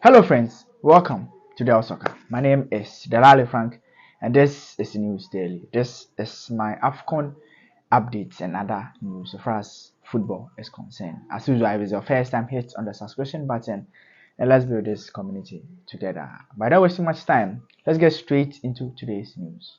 Hello friends, welcome to Del Soccer. My name is Delali Frank and this is News Daily. This is my Afcon updates and other news as far as football is concerned. As usual, if it's your first time, hit on the subscription button and let's build this community together. Without wasting much time, let's get straight into today's news.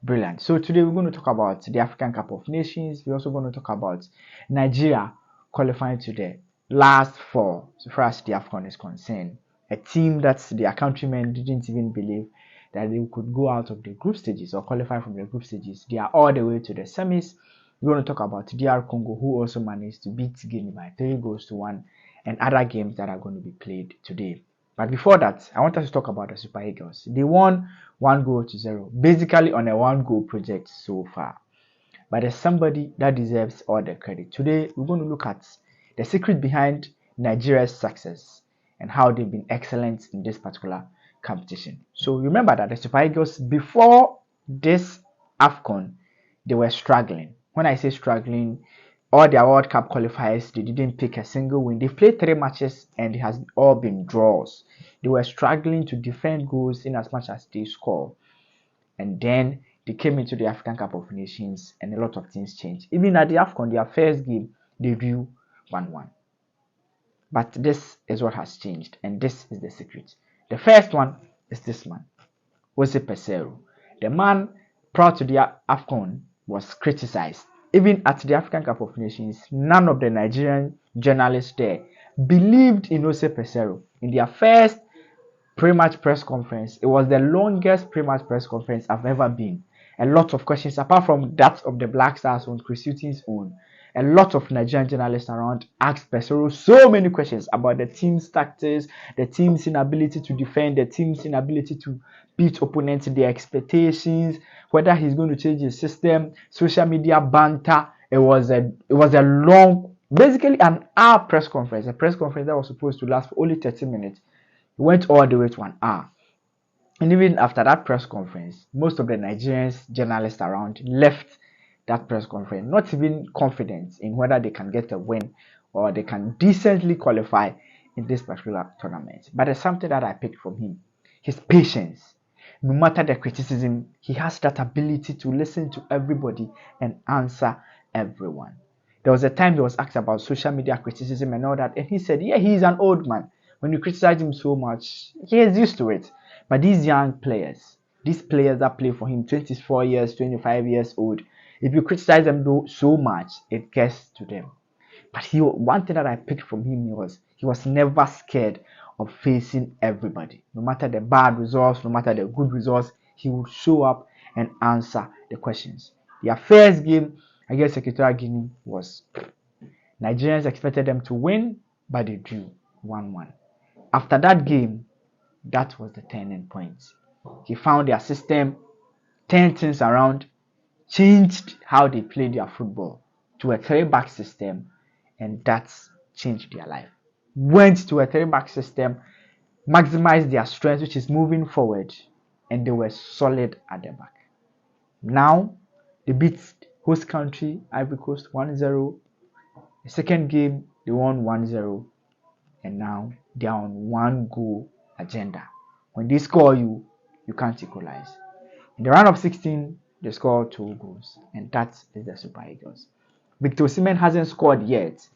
Brilliant. So today we're going to talk about the African Cup of Nations. We're also going to talk about Nigeria qualifying to the last four, so far as the Afcon is concerned. A team that their countrymen didn't even believe that they could go out of the group stages or qualify from the group stages. They are all the way to the semis. We're going to talk about DR Congo, who also managed to beat Guinea by 3-1, and other games that are going to be played today. But before that, I want us to talk about the Super Eagles. They won 1-0, basically on a 1-goal project so far. But there's somebody that deserves all the credit. Today, we're going to look at the secret behind Nigeria's success and how they've been excellent in this particular competition. So remember that the Super Eagles, before this Afcon, they were struggling. When I say struggling, all their World Cup qualifiers, they didn't pick a single win. They played 3 matches and it has all been draws. They were struggling to defend goals in as much as they score. And then they came into the African Cup of Nations and a lot of things changed. Even at the Afcon, their first game, they drew 1-1. But this is what has changed, and this is the secret. The first one is this man, Jose Peseiro. The man, prior to the Afcon, was criticized. Even at the African Cup of Nations, none of the Nigerian journalists there believed in Jose Peseiro. In their first pre-match press conference, it was the longest pre-match press conference I've ever been. A lot of questions, apart from that of the Black Stars own, Chris Hughton's own. A lot of Nigerian journalists around asked Peseiro so many questions about the team's tactics, the team's inability to defend, the team's inability to beat opponents, their expectations, whether he's going to change his system, social media banter. It was a long, basically an hour press conference, a press conference that was supposed to last for only 30 minutes. It went all the way to an hour. And even after that press conference, most of the Nigerian journalists around left that press conference not even confident in whether they can get a win or they can decently qualify in this particular tournament. But there's something that I picked from him: his patience. No matter the criticism, he has that ability to listen to everybody and answer everyone. There was a time he was asked about social media criticism and all that, and he said, yeah, he's an old man. When you criticize him so much, he is used to it. But these young players, these players that play for him, 24 years, 25 years old, if you criticize them so much, it gets to them. But one thing that I picked from him was he was never scared of facing everybody. No matter the bad results, no matter the good results, he would show up and answer the questions. Their first game against Equatorial Guinea was Nigerians expected them to win, but they drew 1-1. After that game, that was the turning point. He found their system, turned things around, changed how they played their football to a 3-back system, and that's changed their life. Went to a 3-back system, maximized their strength, which is moving forward, and they were solid at the back. Now, they beat host country Ivory Coast 1-0. The second game, they won 1-0, and now they are on 1-goal agenda. When they score you can't equalize. In the round of 16, they scored 2 goals, and that is the Super Eagles. Victor Osimhen hasn't scored yet,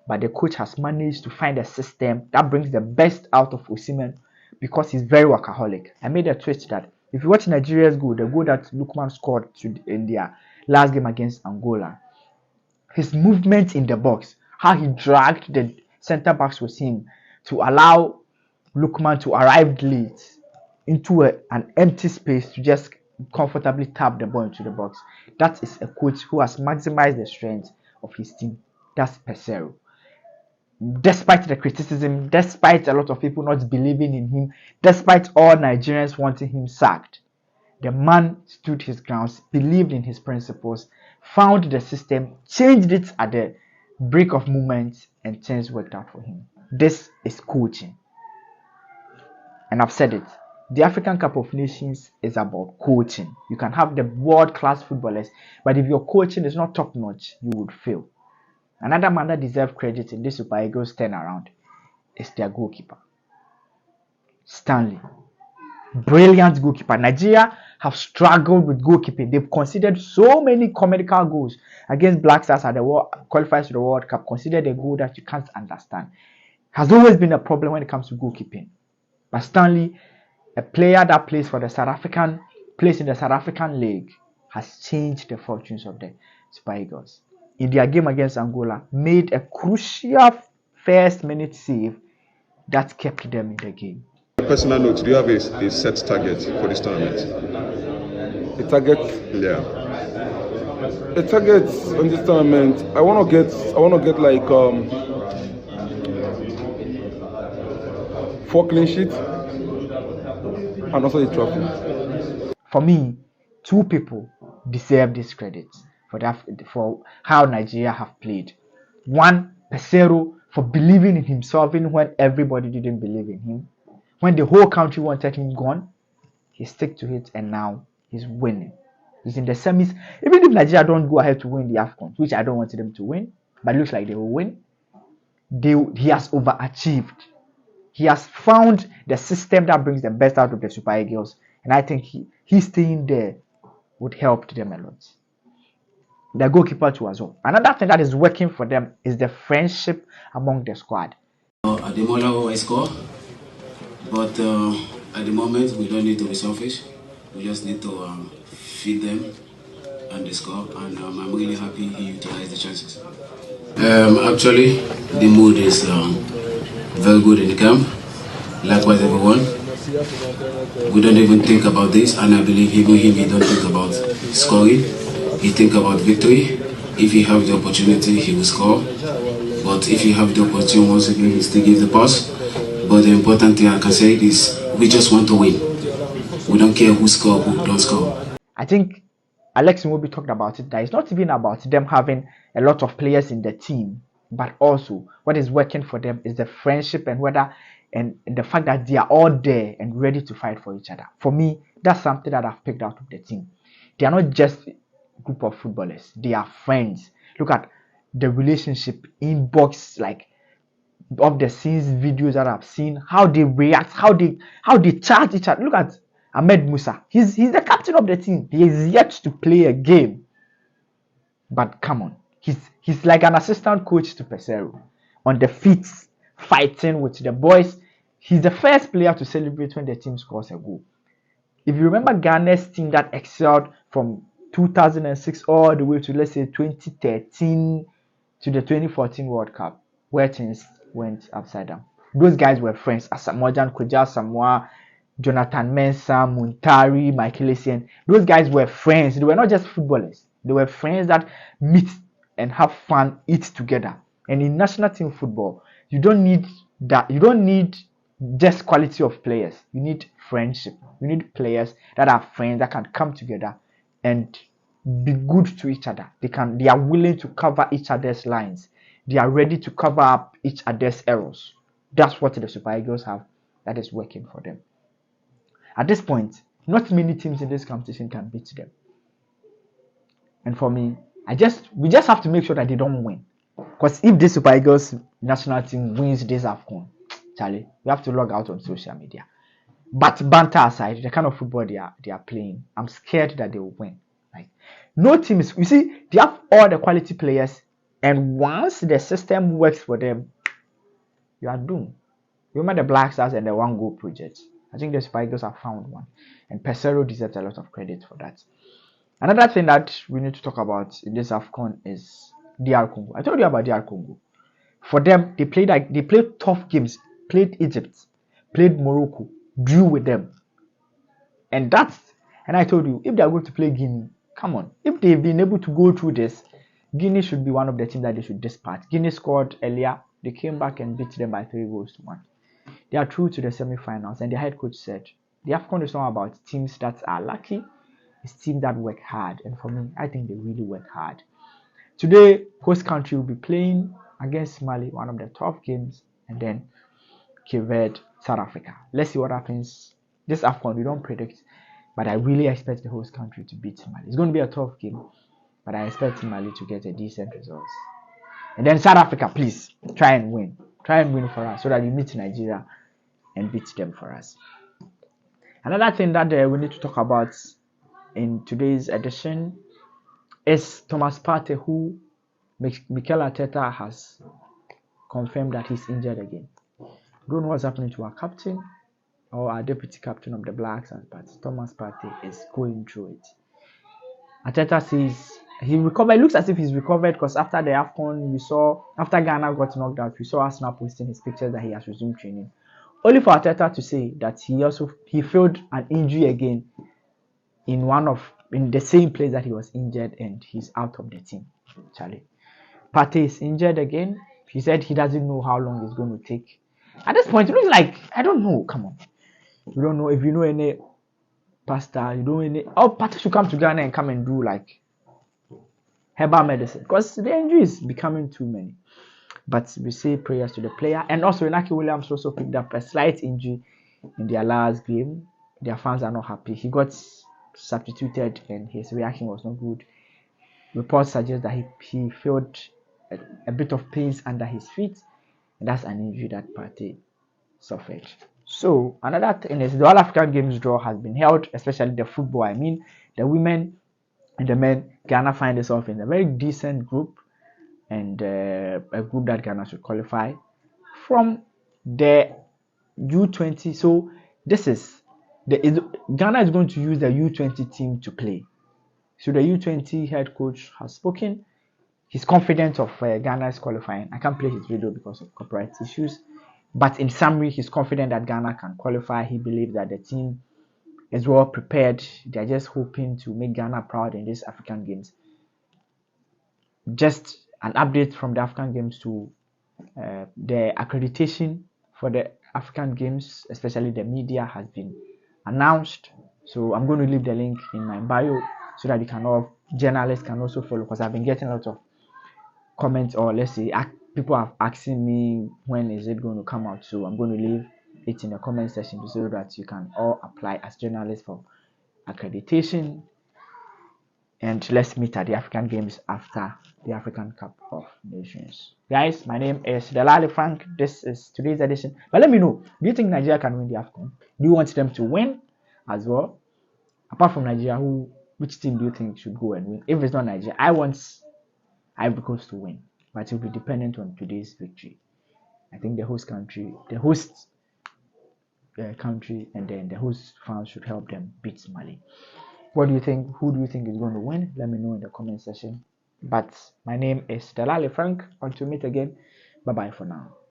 but the coach has managed to find a system that brings the best out of Osimhen because he's very workaholic. I made a tweet that if you watch Nigeria's goal, the goal that Lookman scored in their last game against Angola, his movement in the box, how he dragged the center backs with him to allow Lookman to arrive late into an empty space to just comfortably tap the ball into the box. That is a coach who has maximized the strength of his team. That's Peseiro. Despite the criticism, despite a lot of people not believing in him, despite all Nigerians wanting him sacked, the man stood his grounds, believed in his principles, found the system, changed it at the break of moment, and things worked out for him. This is coaching. And I've said it. The African Cup of Nations is about coaching. You can have the world-class footballers, but if your coaching is not top-notch, you would fail. Another man that deserves credit in this Super Eagles turnaround is their goalkeeper, Stanley. Brilliant goalkeeper. Nigeria have struggled with goalkeeping. They've conceded so many comical goals against Black Stars at the qualifiers to the World Cup. Considered a goal that you can't understand. Has always been a problem when it comes to goalkeeping. But Stanley, a player that plays in the South African League, has changed the fortunes of the Super Eagles. In their game against Angola, made a crucial first-minute save that kept them in the game. On a personal note, do you have a set target for this tournament? A target? Yeah. A target on this tournament. I want to get like 4 clean sheets and also the trophy. For me, 2 people deserve this credit for how Nigeria have played. One, Pesero, for believing in himself even when everybody didn't believe in him. When the whole country wanted him gone, he stuck to it, and now he's winning. He's in the semis. Even if Nigeria don't go ahead to win the Afcon, which I don't want them to win, but it looks like they will win, he has overachieved. He has found the system that brings the best out of the Super Eagles, and I think he staying there would help them a lot. The goalkeeper too as well. Another thing that is working for them is the friendship among the squad. Ademola always score, but at the moment we don't need to be selfish. We just need to feed them and they score, and I'm really happy he utilized the chances. Actually, the mood is very good in the camp. Likewise, everyone. We don't even think about this, and I believe even him, he don't think about scoring. He think about victory. If he have the opportunity, he will score. But if you have the opportunity, once again, he still give the pass. But the important thing I can say is we just want to win. We don't care who score, who don't score. I think Alex Iwobi talked about it, that it's not even about them having a lot of players in the team, but also what is working for them is the friendship and the fact that they are all there and ready to fight for each other. For me, that's something that I've picked out of the team. They are not just a group of footballers, they are friends. Look at the relationship inbox, like of the scenes videos that I've seen, how they react, how they charge each other. Look at Ahmed Musa. He's the captain of the team. He is yet to play a game. But come on. He's like an assistant coach to Pesero. On the feet, fighting with the boys. He's the first player to celebrate when the team scores a goal. If you remember Ghana's team that excelled from 2006 all the way to, let's say, 2013 to the 2014 World Cup, where things went upside down. Those guys were friends. Asamoah Koja Samoa, Jonathan Mensah, Muntari, Michael Essien. Those guys were friends. They were not just footballers. They were friends that meet and have fun, eat together. And in national team football, you don't need that. You don't need just quality of players. You need friendship. You need players that are friends that can come together and be good to each other. They are willing to cover each other's lines. They are ready to cover up each other's errors. That's what the Super Eagles have that is working for them. At this point, not many teams in this competition can beat them. And for me, we just have to make sure that they don't win. Because if this Super Eagles national team wins this Afcon, Charlie, we have to log out on social media. But banter aside, the kind of football they are playing, I'm scared that they will win. Like, no team is, you see, they have all the quality players, and once the system works for them, you are doomed. You remember the Black Stars and the One Goal project? I think the Super Eagles have found one, and Pesero deserves a lot of credit for that. Another thing that we need to talk about in this Afcon is DR Congo. I told you about DR Congo. For them, they played tough games. Played Egypt, played Morocco, drew with them, and I told you, if they are going to play Guinea, come on. If they've been able to go through this, Guinea should be one of the teams that they should dispatch. Guinea scored earlier. They came back and beat them by 3-1. They are through to the semi-finals, and the head coach said, the Afcon is not about teams that are lucky. It's teams that work hard, and for me, I think they really work hard. Today, host country will be playing against Mali, one of the tough games, and then Cape Verde, South Africa. Let's see what happens. this Afcon, we don't predict, but I really expect the host country to beat Mali. It's going to be a tough game, but I expect Mali to get a decent result. And then South Africa, please try and win. Try and win for us so that you meet Nigeria and beat them for us. Another thing that we need to talk about in today's edition is Thomas Partey, who Mikel Arteta has confirmed that he's injured again. I don't know what's happening to our captain or our deputy captain of the Blacks, but Thomas Partey is going through it. Arteta says he recovered. It looks as if he's recovered because after the Afcon, after Ghana got knocked out, we saw Arsenal posting his pictures that he has resumed training. Only for Arteta to say that he felt an injury again in the same place that he was injured, and he's out of the team. Charlie, Partey is injured again. He said he doesn't know how long it's going to take. At this point, it looks like, I don't know. Come on, you don't know if you know any pastor. You don't know any. Oh, Partey should come to Ghana and come and do like herbal medicine because the injury is becoming too many. But we say prayers to the player. And also, Inaki Williams also picked up a slight injury in their last game. Their fans are not happy. He got substituted and his reaction was not good. Reports suggest that he felt a bit of pains under his feet. And that's an injury that Partey suffered. So, another thing is the All African Games draw has been held, especially the football. I mean, the women and the men. Ghana find itself in a very decent group. And a group that Ghana should qualify from the U20. So Ghana is going to use the U20 team to play. So the U20 head coach has spoken. He's confident of Ghana's qualifying. I can't play his video because of copyright issues. But in summary, he's confident that Ghana can qualify. He believes that the team is well prepared. They're just hoping to make Ghana proud in these African Games. Just an update from the African Games to the accreditation for the African Games, especially the media, has been announced. So I'm going to leave the link in my bio so that journalists can also follow, because I've been getting a lot of comments, or let's say people have asking me when is it going to come out. So I'm going to leave it in the comment section so that you can all apply as journalists for accreditation. And let's meet at the African Games after the African Cup of Nations. Guys, my name is Delali Frank. This is today's edition. But let me know, do you think Nigeria can win the Afcon? Do you want them to win as well? Apart from Nigeria, which team do you think should go and win? If it's not Nigeria, I want Ivory Coast to win. But it will be dependent on today's victory. I think the host country, and then the host fans should help them beat Mali. What do you think? Who do you think is going to win? Let me know in the comment section. But my name is Delali Frank. Until we meet again, bye bye for now.